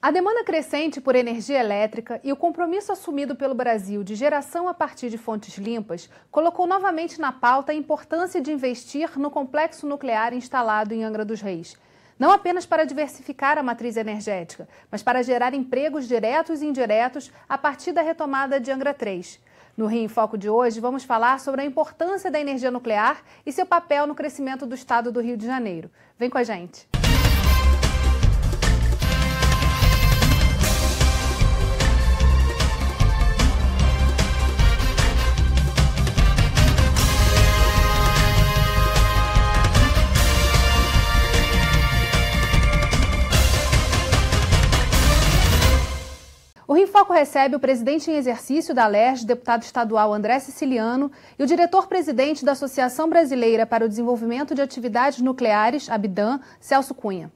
A demanda crescente por energia elétrica e o compromisso assumido pelo Brasil de geração a partir de fontes limpas colocou novamente na pauta a importância de investir no complexo nuclear instalado em Angra dos Reis. Não apenas para diversificar a matriz energética, mas para gerar empregos diretos e indiretos a partir da retomada de Angra 3. No Rio em Foco de hoje, vamos falar sobre a importância da energia nuclear e seu papel no crescimento do estado do Rio de Janeiro. Vem com a gente! O Rio em Foco recebe o presidente em exercício da Alerj, deputado estadual André Siciliano, e o diretor-presidente da Associação Brasileira para o Desenvolvimento de Atividades Nucleares, ABDAN, Celso Cunha.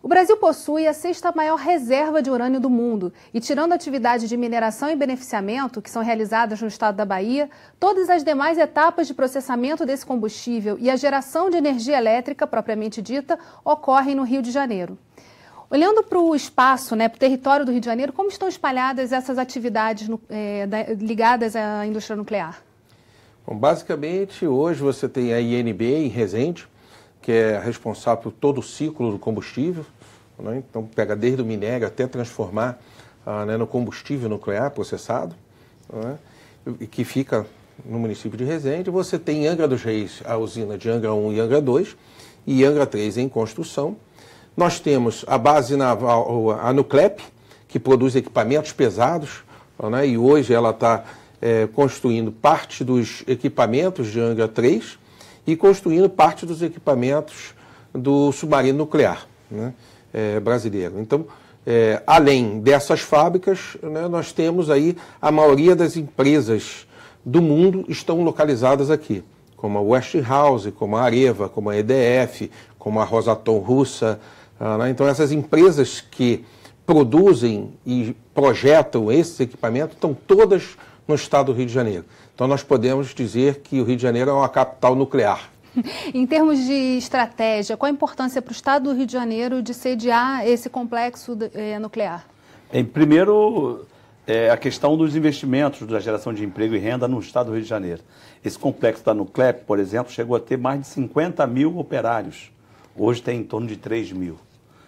O Brasil possui a sexta maior reserva de urânio do mundo e, tirando a atividade de mineração e beneficiamento, que são realizadas no estado da Bahia, todas as demais etapas de processamento desse combustível e a geração de energia elétrica, propriamente dita, ocorrem no Rio de Janeiro. Olhando para o espaço, para o território do Rio de Janeiro, como estão espalhadas essas atividades ligadas à indústria nuclear? Bom, basicamente, hoje você tem a INB em Resende, que é responsável por todo o ciclo do combustível, né? Então pega desde o minério até transformar no combustível nuclear processado, né? E que fica no município de Resende. Você tem em Angra dos Reis a usina de Angra 1 e Angra 2 e Angra 3 em construção. Nós temos a base naval, a Nuclep, que produz equipamentos pesados, né? E hoje ela está construindo parte dos equipamentos de Angra 3 e construindo parte dos equipamentos do submarino nuclear, né? Brasileiro. Então, além dessas fábricas, né, nós temos aí a maioria das empresas do mundo estão localizadas aqui, como a Westinghouse, como a Areva, como a EDF, como a Rosatom russa. Né? Então, essas empresas que produzem e projetam esses equipamentos estão todas no estado do Rio de Janeiro. Então, nós podemos dizer que o Rio de Janeiro é uma capital nuclear. Em termos de estratégia, qual a importância para o estado do Rio de Janeiro de sediar esse complexo nuclear? Primeiro, a questão dos investimentos, da geração de emprego e renda no estado do Rio de Janeiro. Esse complexo da Nuclep, por exemplo, chegou a ter mais de 50 mil operários. Hoje tem em torno de 3 mil.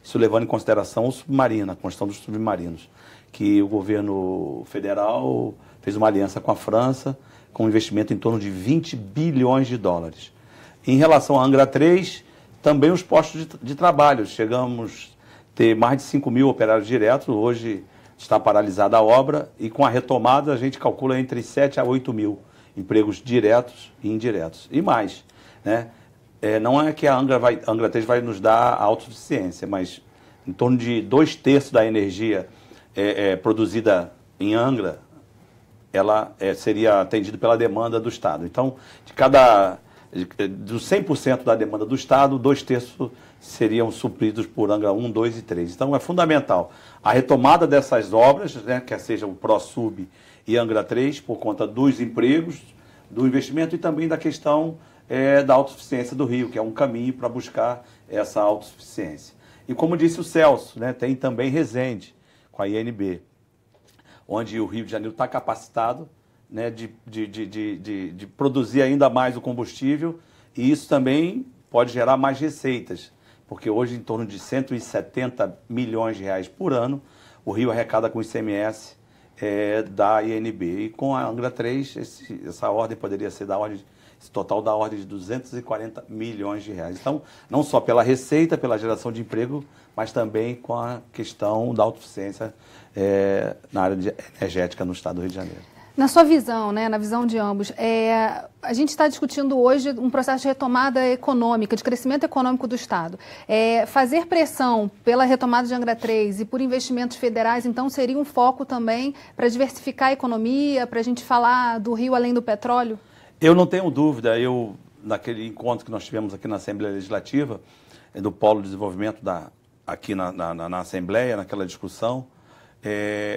Isso levando em consideração o submarino, a construção dos submarinos, que o governo federal fez uma aliança com a França, com um investimento em torno de 20 bilhões de dólares. Em relação à Angra 3, também os postos de trabalho. Chegamos a ter mais de 5 mil operários diretos, hoje está paralisada a obra, e com a retomada a gente calcula entre 7 a 8 mil empregos diretos e indiretos. E mais, né? Não é que a Angra 3 vai nos dar a autossuficiência, mas em torno de 2/3 da energia produzida em Angra, ela seria atendida pela demanda do Estado. Então, dos 100% da demanda do Estado, 2/3 seriam supridos por Angra 1, 2 e 3. Então, é fundamental a retomada dessas obras, né, quer seja o ProSub e Angra 3, por conta dos empregos, do investimento e também da questão da autossuficiência do Rio, que é um caminho para buscar essa autossuficiência. E como disse o Celso, né, tem também Resende, com a INB, onde o Rio de Janeiro está capacitado, né, de produzir ainda mais o combustível, e isso também pode gerar mais receitas, porque hoje em torno de 170 milhões de reais por ano, o Rio arrecada com o ICMS da INB. E com a Angra 3, essa ordem poderia ser esse total da ordem de 240 milhões de reais. Então, não só pela receita, pela geração de emprego, mas também com a questão da autossuficiência na área energética no estado do Rio de Janeiro. Na sua visão, na visão de ambos, a gente está discutindo hoje um processo de retomada econômica, de crescimento econômico do Estado. Fazer pressão pela retomada de Angra 3 e por investimentos federais, então, seria um foco também para diversificar a economia, para a gente falar do Rio além do petróleo? Eu não tenho dúvida. Naquele encontro que nós tivemos aqui na Assembleia Legislativa, do Polo de Desenvolvimento aqui na Assembleia, naquela discussão,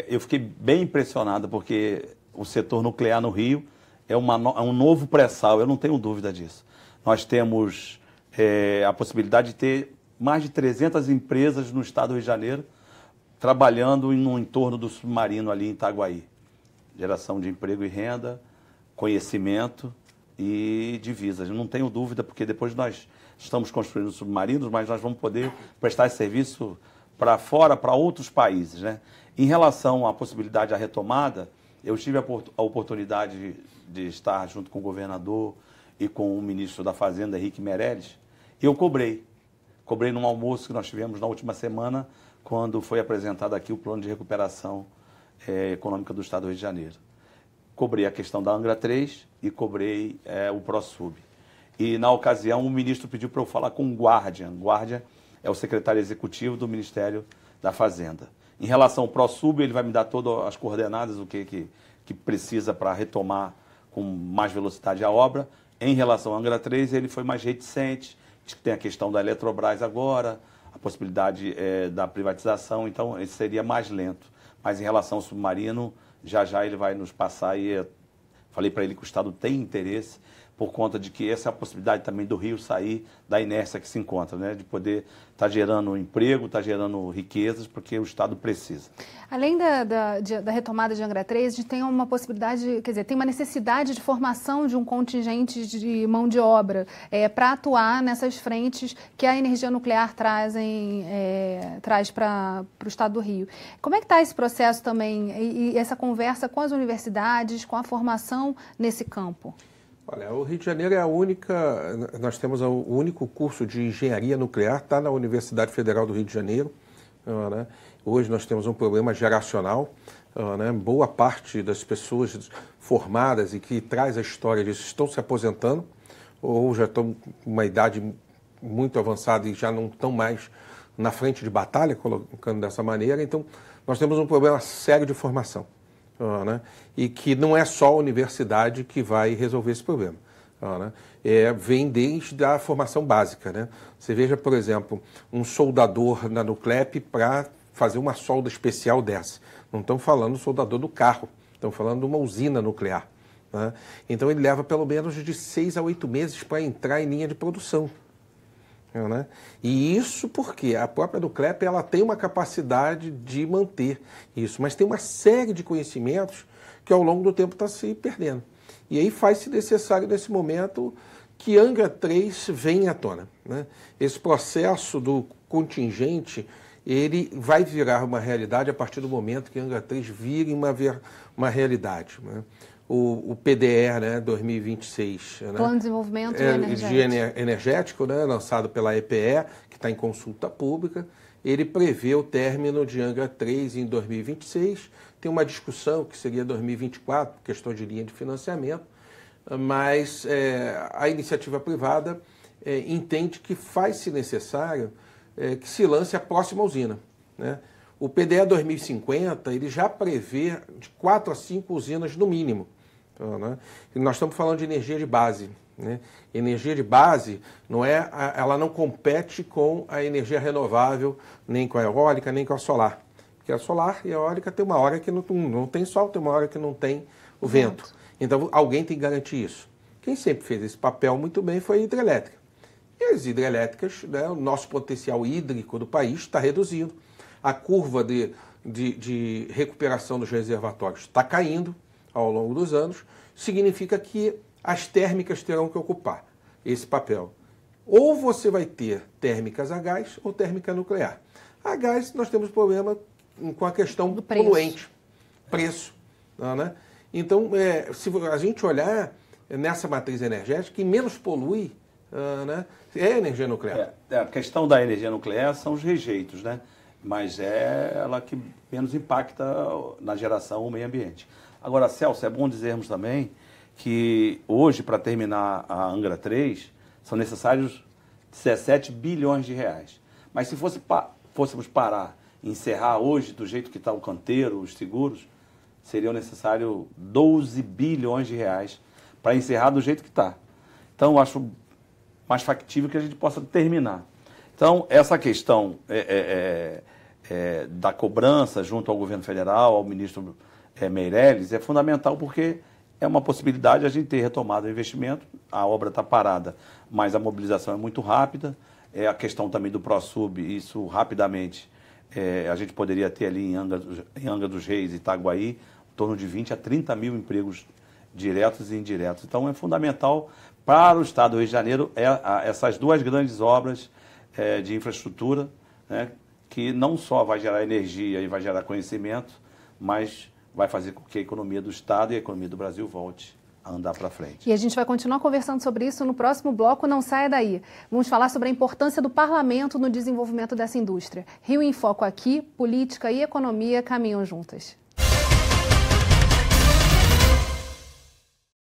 eu fiquei bem impressionado, porque o setor nuclear no Rio é um novo pré-sal, eu não tenho dúvida disso. Nós temos a possibilidade de ter mais de 300 empresas no estado do Rio de Janeiro trabalhando no entorno do submarino ali em Itaguaí. Geração de emprego e renda, conhecimento e divisas. Não tenho dúvida, porque depois nós estamos construindo submarinos, mas nós vamos poder prestar esse serviço para fora, para outros países, né? Em relação à possibilidade da retomada, eu tive a oportunidade de estar junto com o governador e com o ministro da Fazenda, Henrique Meirelles, e eu cobrei num almoço que nós tivemos na última semana, quando foi apresentado aqui o plano de recuperação econômica do Estado do Rio de Janeiro. Cobrei a questão da Angra 3 e cobrei o ProSub. E, na ocasião, o ministro pediu para eu falar com o Guardian. Guardian é o secretário executivo do Ministério da Fazenda. Em relação ao ProSub, ele vai me dar todas as coordenadas, o que precisa para retomar com mais velocidade a obra. Em relação à Angra 3, ele foi mais reticente, diz que tem a questão da Eletrobras agora, a possibilidade da privatização, então ele seria mais lento. Mas em relação ao submarino, já ele vai nos passar e falei para ele que o Estado tem interesse, por conta de que essa é a possibilidade também do Rio sair da inércia que se encontra, né? De poder estar gerando emprego, estar gerando riquezas, porque o Estado precisa. Além da retomada de Angra 3, a gente tem uma possibilidade, quer dizer, tem uma necessidade de formação de um contingente de mão de obra para atuar nessas frentes que a energia nuclear traz para o Estado do Rio. Como é que está esse processo também e essa conversa com as universidades, com a formação nesse campo? Olha, o Rio de Janeiro é nós temos o único curso de engenharia nuclear, está na Universidade Federal do Rio de Janeiro, né? Hoje nós temos um problema geracional, né? Boa parte das pessoas formadas e que traz a história disso estão se aposentando, ou já estão com uma idade muito avançada e já não estão mais na frente de batalha, colocando dessa maneira. Então, nós temos um problema sério de formação. Né? E que não é só a universidade que vai resolver esse problema. Né? Vem desde a formação básica. Né? Você veja, por exemplo, um soldador na Nuclep para fazer uma solda especial dessa. Não estão falando do soldador do carro, estão falando de uma usina nuclear. Né? Então ele leva pelo menos de 6 a 8 meses para entrar em linha de produção. Né? E isso porque a própria Nuclep ela tem uma capacidade de manter isso, mas tem uma série de conhecimentos que ao longo do tempo está se perdendo. E aí faz-se necessário nesse momento que Angra 3 venha à tona. Né? Esse processo do contingente ele vai virar uma realidade a partir do momento que Angra 3 vire uma realidade. Né? O PDE, né, 2026. Plano de Desenvolvimento Energético, né, lançado pela EPE, que está em consulta pública, ele prevê o término de Angra 3 em 2026. Tem uma discussão que seria 2024, questão de linha de financiamento, mas a iniciativa privada entende que faz-se necessário que se lance a próxima usina, né? O PDE 2050 ele já prevê de 4 a 5 usinas no mínimo. Então, né? E nós estamos falando de energia de base. Né? Energia de base ela não compete com a energia renovável, nem com a eólica, nem com a solar. Porque a solar e a eólica tem uma hora que não tem sol, tem uma hora que não tem o vento. Então alguém tem que garantir isso. Quem sempre fez esse papel muito bem foi a hidrelétrica. E as hidrelétricas, né, o nosso potencial hídrico do país está reduzindo. A curva de recuperação dos reservatórios está caindo ao longo dos anos, significa que as térmicas terão que ocupar esse papel. Ou você vai ter térmicas a gás ou térmica nuclear. A gás nós temos problema com a questão do poluente, preço. Né? Então, se a gente olhar nessa matriz energética, quem menos polui né, é a energia nuclear. A questão da energia nuclear são os rejeitos, né? Mas é ela que menos impacta na geração o meio ambiente. Agora, Celso, é bom dizermos também que hoje, para terminar a Angra 3, são necessários 17 bilhões de reais. Mas se fôssemos parar e encerrar hoje, do jeito que está o canteiro, os seguros, seriam necessários 12 bilhões de reais para encerrar do jeito que está. Então, eu acho mais factível que a gente possa terminar. Então, essa questão da cobrança junto ao governo federal, ao ministro Meirelles, é fundamental porque é uma possibilidade a gente ter retomado o investimento, a obra está parada, mas a mobilização é muito rápida, a questão também do ProSub, isso rapidamente a gente poderia ter ali em Angra dos Reis e Itaguaí em torno de 20 a 30 mil empregos diretos e indiretos. Então é fundamental para o Estado do Rio de Janeiro essas duas grandes obras de infraestrutura, né, que não só vai gerar energia e vai gerar conhecimento, mas vai fazer com que a economia do Estado e a economia do Brasil volte a andar para frente. E a gente vai continuar conversando sobre isso no próximo bloco, não saia daí. Vamos falar sobre a importância do parlamento no desenvolvimento dessa indústria. Rio em Foco aqui, política e economia caminham juntas.